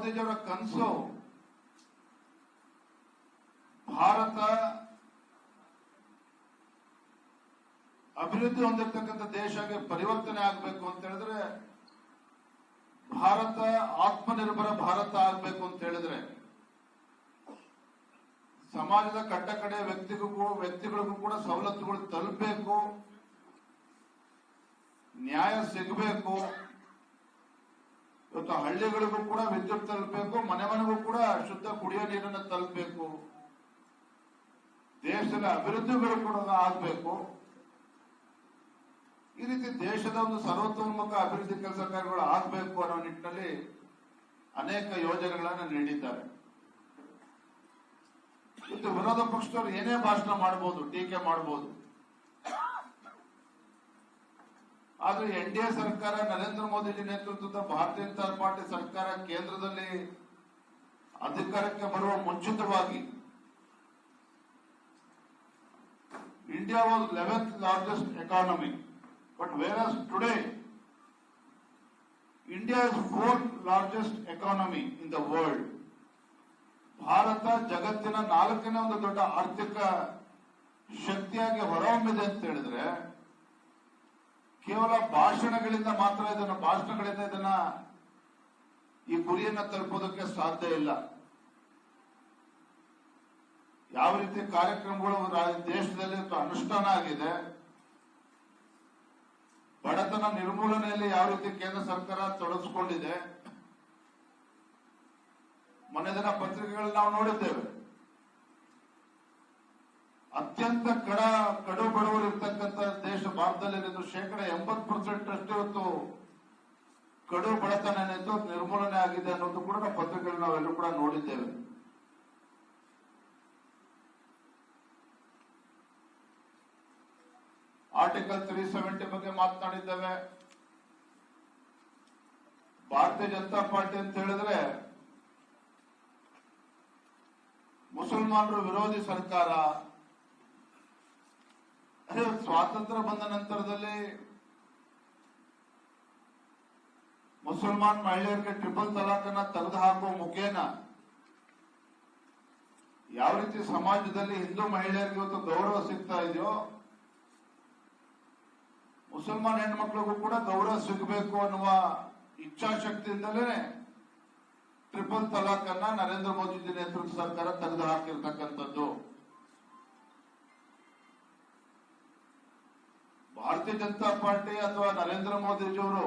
ಮೋದಿಜಿಯವರ ಕನಸು ಭಾರತ ಅಭಿವೃದ್ಧಿ ಹೊಂದಿರತಕ್ಕಂಥ ದೇಶಕ್ಕೆ ಪರಿವರ್ತನೆ ಆಗಬೇಕು ಅಂತ ಹೇಳಿದ್ರೆ, ಭಾರತ ಆತ್ಮನಿರ್ಭರ ಭಾರತ ಆಗಬೇಕು ಅಂತ ಹೇಳಿದ್ರೆ, ಸಮಾಜದ ಕಟ್ಟ ಕಡೆ ವ್ಯಕ್ತಿಗಳಿಗೂ ಕೂಡ ಸವಲತ್ತುಗಳು ತಲುಪಬೇಕು, ನ್ಯಾಯ ಸಿಗಬೇಕು. ಇವತ್ತು ಹಳ್ಳಿಗಳಿಗೂ ಕೂಡ ವಿದ್ಯುತ್ ತಲುಪಬೇಕು, ಮನೆ ಮನೆಗೂ ಕೂಡ ಶುದ್ಧ ಕುಡಿಯೋ ನೀರನ್ನು ತಲುಪಬೇಕು, ದೇಶದ ಅಭಿವೃದ್ಧಿಗಳು ಕೂಡ ಆಗಬೇಕು. ಈ ರೀತಿ ದೇಶದ ಒಂದು ಸರ್ವತೋನ್ಮುಖ ಅಭಿವೃದ್ಧಿ ಕೆಲಸ ಕಾರ್ಯಗಳು ಆಗಬೇಕು ಅನ್ನೋ ನಿಟ್ಟಿನಲ್ಲಿ ಅನೇಕ ಯೋಜನೆಗಳನ್ನು ನೀಡಿದ್ದಾರೆ. ಇದು ವಿರೋಧ ಪಕ್ಷದವರು ಏನೇ ಭಾಷಣ ಮಾಡಬಹುದು, ಟೀಕೆ ಮಾಡಬಹುದು. ಆದ್ರೆ ಎನ್ಡಿಎ ಸರ್ಕಾರ, ನರೇಂದ್ರ ಮೋದಿಜಿ ನೇತೃತ್ವದ ಭಾರತೀಯ ಜನತಾ ಪಾರ್ಟಿ ಸರ್ಕಾರ ಕೇಂದ್ರದಲ್ಲಿ ಅಧಿಕಾರಕ್ಕೆ ಬರುವ ಮುಂಚಿತವಾಗಿ India was 11th largest economy, but whereas today India is 4th largest economy in the world. Bharat ಜಗತ್ತಿನ 4ನೇ ಒಂದು ದೊಡ್ಡ ಆರ್ಥಿಕ ಶಕ್ತಿಯಾಗಿ ಹೊರಹೊಮ್ಮಿದೆ ಅಂತ ಹೇಳಿದ್ರೆ, ಕೇವಲ ಭಾಷಣಗಳಿಂದ ಇದನ್ನ ಈ ಗುರಿಯನ್ನ ತಲುಪೋದಕ್ಕೆ ಸಾಧ್ಯ ಇಲ್ಲ. ಯಾವ ರೀತಿ ಕಾರ್ಯಕ್ರಮಗಳು ದೇಶದಲ್ಲಿ ಅನುಷ್ಠಾನ ಆಗಿದೆ, ಬಡತನ ನಿರ್ಮೂಲನೆಯಲ್ಲಿ ಯಾವ ರೀತಿ ಕೇಂದ್ರ ಸರ್ಕಾರ ತೊಡಗಿಸಿಕೊಂಡಿದೆ, ಮೊನ್ನೆ ದಿನ ಪತ್ರಿಕೆಗಳಲ್ಲಿ ನಾವು ನೋಡಿದ್ದೇವೆ. ಅತ್ಯಂತ ಕಡು ಬಡವರು ಇರ್ತಕ್ಕಂಥ ದೇಶ ಭಾರತದಲ್ಲಿ 80% ಅಷ್ಟು ಇವತ್ತು ಕಡು ಬಡತನ ನಿರ್ಮೂಲನೆ ಆಗಿದೆ ಅನ್ನೋದು ಕೂಡ ನಾವು ಪತ್ರಿಕೆಗಳು ನಾವೆಲ್ಲರೂ ಕೂಡ ನೋಡಿದ್ದೇವೆ. ಆರ್ಟಿಕಲ್ 370 ಬಗ್ಗೆ ಮಾತನಾಡಿದ್ದೇವೆ. ಭಾರತೀಯ ಜನತಾ ಪಾರ್ಟಿ ಅಂತ ಹೇಳಿದ್ರೆ ಮುಸಲ್ಮಾನರು ವಿರೋಧಿ ಸರ್ಕಾರ. ಸ್ವಾತಂತ್ರ್ಯ ಬಂದ ನಂತರದಲ್ಲಿ ಮುಸಲ್ಮಾನ್ ಮಹಿಳೆಯರಿಗೆ ಟ್ರಿಪಲ್ ತಲಾಕ್ ಅನ್ನ ತೆಗೆದು ಹಾಕುವ ಮುಖೇನ ಯಾವ ರೀತಿ ಸಮಾಜದಲ್ಲಿ ಹಿಂದೂ ಮಹಿಳೆಯರಿಗೆ ಇವತ್ತು ಗೌರವ ಸಿಗ್ತಾ ಇದೆಯೋ, ಮುಸಲ್ಮಾನ್ ಹೆಣ್ಮಕ್ಳಿಗೂ ಕೂಡ ಗೌರವ ಸಿಗಬೇಕು ಅನ್ನುವ ಇಚ್ಛಾಶಕ್ತಿಯಿಂದಲೇ ಟ್ರಿಪಲ್ ತಲಾಕ್ ಅನ್ನ ನರೇಂದ್ರ ಮೋದಿಜಿ ನೇತೃತ್ವ ಸರ್ಕಾರ ತೆಗೆದು ಹಾಕಿರ್ತಕ್ಕಂಥದ್ದು. ಭಾರತೀಯ ಜನತಾ ಪಾರ್ಟಿ ಅಥವಾ ನರೇಂದ್ರ ಮೋದಿಜಿಯವರು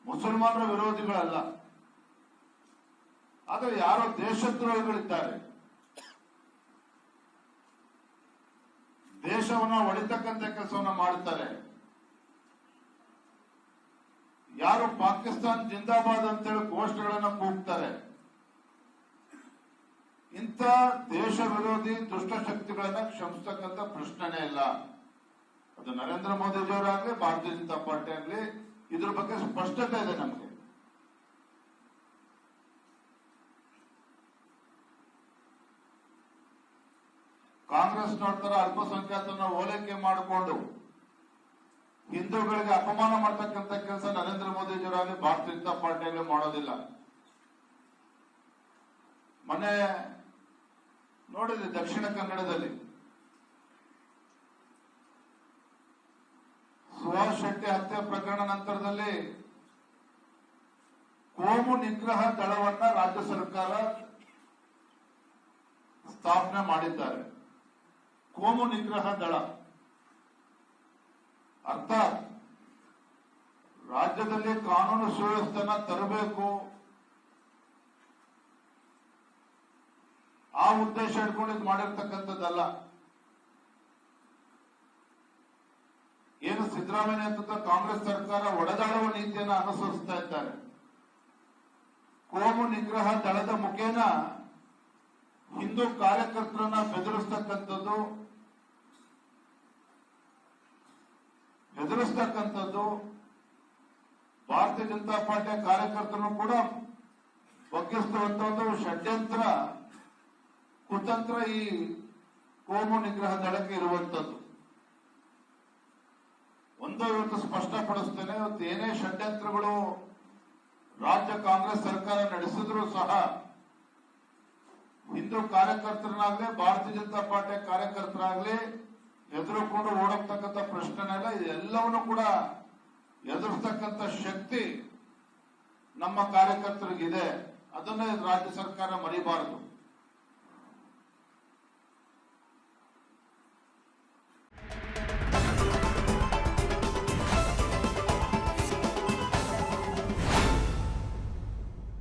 ಮುಸಲ್ಮಾನರ ವಿರೋಧಿಗಳಲ್ಲ, ಆದರೆ ಯಾರೋ ದೇಶದ್ರೋಹಿಗಳಿದ್ದಾರೆ, ದೇಶವನ್ನ ಒಡಿತಕ್ಕಂಥ ಕೆಲಸವನ್ನ ಮಾಡುತ್ತಾರೆ. ಯಾರು ಪಾಕಿಸ್ತಾನ್ ಜಿಂದಾಬಾದ್ ಅಂತೇಳಿ ಘೋಷಣೆಗಳನ್ನ ಕೂಗ್ತಾರೆ, ಇಂಥ ದೇಶ ವಿರೋಧಿ ದುಷ್ಟಶಕ್ತಿಗಳನ್ನ ಕ್ಷಮಿಸತಕ್ಕಂಥ ಪ್ರಶ್ನೆನೇ ಇಲ್ಲ. ಅದು ನರೇಂದ್ರ ಮೋದಿಜಿಯವರಾಗ್ಲಿ ಭಾರತೀಯ ಜನತಾ ಪಾರ್ಟಿ ಆಗ್ಲಿ ಇದ್ರ ಬಗ್ಗೆ ಸ್ಪಷ್ಟತೆ ಇದೆ ನಮಗೆ. ಕಾಂಗ್ರೆಸ್ ನೋಡ್ತಾರ ಅಲ್ಪಸಂಖ್ಯಾತರನ್ನ ಓಲೈಕೆ ಮಾಡಿಕೊಂಡು ಹಿಂದೂಗಳಿಗೆ ಅಪಮಾನ ಮಾಡ್ತಕ್ಕಂಥ ಕೆಲಸ ನರೇಂದ್ರ ಮೋದಿಜಿಯವರಾಗಲಿ ಭಾರತೀಯ ಜನತಾ ಪಾರ್ಟಿಯಾಗಲಿ ಮಾಡೋದಿಲ್ಲ. ಮೊನ್ನೆ ನೋಡಿದ್ರಿ ದಕ್ಷಿಣ ಕನ್ನಡದಲ್ಲಿ ಸುಭಾಷ್ ಶೆಟ್ಟಿ ಹತ್ಯೆ ಪ್ರಕರಣ ನಂತರದಲ್ಲಿ ಕೋಮು ನಿಗ್ರಹ ದಳವನ್ನ ರಾಜ್ಯ ಸರ್ಕಾರ ಸ್ಥಾಪನೆ ಮಾಡಿದ್ದಾರೆ. ಕೋಮು ನಿಗ್ರಹ ದಳ ಅರ್ಥಾತ್ ರಾಜ್ಯದಲ್ಲಿ ಕಾನೂನು ಸುವ್ಯವಸ್ಥೆನ ತರಬೇಕು, ಆ ಉದ್ದೇಶ ಇಟ್ಕೊಂಡು ಇದು ಮಾಡಿರ್ತಕ್ಕಂಥದ್ದಲ್ಲ. ಏನು ಸಿದ್ದರಾಮಯ್ಯ ನೇತೃತ್ವ ಕಾಂಗ್ರೆಸ್ ಸರ್ಕಾರ ಒಡೆದಾಡುವ ನೀತಿಯನ್ನು ಅನುಸರಿಸ್ತಾ ಇದ್ದಾರೆ. ಕೋಮು ನಿಗ್ರಹ ದಳದ ಮುಖೇನ ಹಿಂದೂ ಕಾರ್ಯಕರ್ತರನ್ನ ಬೆದರಿಸ್ತಕ್ಕಂಥದ್ದು ಭಾರತೀಯ ಜನತಾ ಪಾರ್ಟಿಯ ಕಾರ್ಯಕರ್ತರನ್ನು ಕೂಡ ಬಗ್ಗಿಸುವಂತ ಒಂದು ಷಡ್ಯಂತ್ರ ಕುತಂತ್ರ ಈ ಕೋಮು ನಿಗ್ರಹ ದಳಕ್ಕೆ ಇರುವಂತದ್ದು. ಒಂದು ಇವತ್ತು ಸ್ಪಷ್ಟಪಡಿಸ್ತೇನೆ, ಇವತ್ತು ಏನೇ ಷಡ್ಯಂತ್ರಗಳು ರಾಜ್ಯ ಕಾಂಗ್ರೆಸ್ ಸರ್ಕಾರ ನಡೆಸಿದ್ರು ಸಹ ಹಿಂದೂ ಕಾರ್ಯಕರ್ತರನ್ನಾಗ್ಲಿ ಭಾರತೀಯ ಜನತಾ ಪಾರ್ಟಿ ಕಾರ್ಯಕರ್ತರಾಗ್ಲಿ ಎದುರುಕೊಂಡು ಓಡೋಗ್ತಕ್ಕಂಥ ಪ್ರಶ್ನೆನೆಲ್ಲ ಎಲ್ಲವನ್ನೂ ಕೂಡ ಎದುರಿಸ್ತಕ್ಕಂಥ ಶಕ್ತಿ ನಮ್ಮ ಕಾರ್ಯಕರ್ತರಿಗಿದೆ. ಅದನ್ನೇ ರಾಜ್ಯ ಸರ್ಕಾರ ಮರಿಬಾರದು.